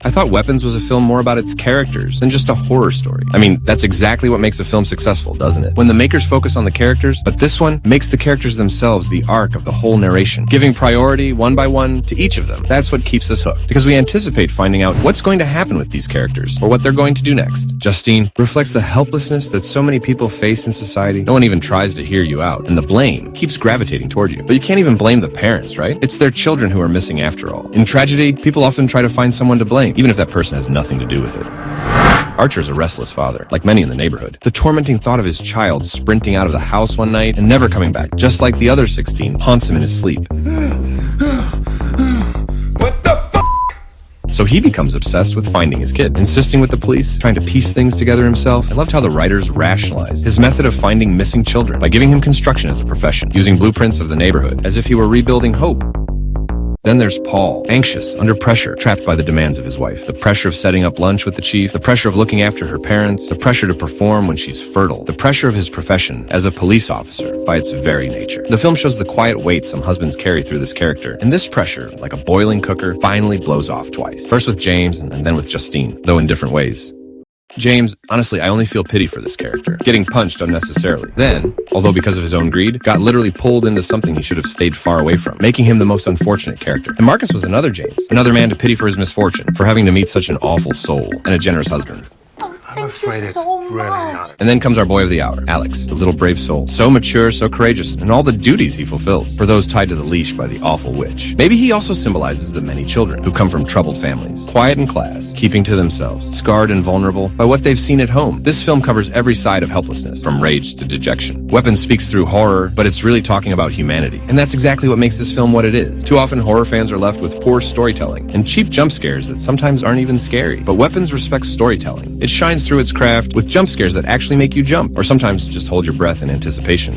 I thought Weapons was a film more about its characters than just a horror story. I mean, that's exactly what makes a film successful, doesn't it? When the makers focus on the characters, but this one makes the characters themselves the arc of the whole narration, giving priority one by one to each of them. That's what keeps us hooked, because we anticipate finding out what's going to happen with these characters, or what they're going to do next. Justine reflects the helplessness that so many people face in society. No one even tries to hear you out, and the blame keeps gravitating toward you. But you can't even blame the parents, right? It's their children who are missing after all. In tragedy, people often try to find someone to blame, even if that person has nothing to do with it. Archer's a restless father, like many in the neighborhood. The tormenting thought of his child sprinting out of the house one night and never coming back, just like the other 16, haunts him in his sleep. What the f***? So he becomes obsessed with finding his kid, insisting with the police, trying to piece things together himself. I loved how the writers rationalized his method of finding missing children by giving him construction as a profession, using blueprints of the neighborhood as if he were rebuilding hope. Then there's Paul, anxious, under pressure, trapped by the demands of his wife. The pressure of setting up lunch with the chief, the pressure of looking after her parents, the pressure to perform when she's fertile, the pressure of his profession as a police officer by its very nature. The film shows the quiet weight some husbands carry through this character, and this pressure, like a boiling cooker, finally blows off twice. First with James, and then with Justine, though in different ways. James, honestly, I only feel pity for this character, getting punched unnecessarily. Then, although because of his own greed, got literally pulled into something he should have stayed far away from, making him the most unfortunate character. And Marcus was another James, another man to pity for his misfortune, for having to meet such an awful soul and a generous husband. I'm afraid it's really not. And then comes our boy of the hour, Alex, the little brave soul. So mature, so courageous, and all the duties he fulfills for those tied to the leash by the awful witch. Maybe he also symbolizes the many children who come from troubled families, quiet in class, keeping to themselves, scarred and vulnerable by what they've seen at home. This film covers every side of helplessness, from rage to dejection. Weapons speaks through horror, but it's really talking about humanity. And that's exactly what makes this film what it is. Too often, horror fans are left with poor storytelling and cheap jump scares that sometimes aren't even scary. But Weapons respects storytelling. It shines through its craft with jump scares that actually make you jump, or sometimes just hold your breath in anticipation.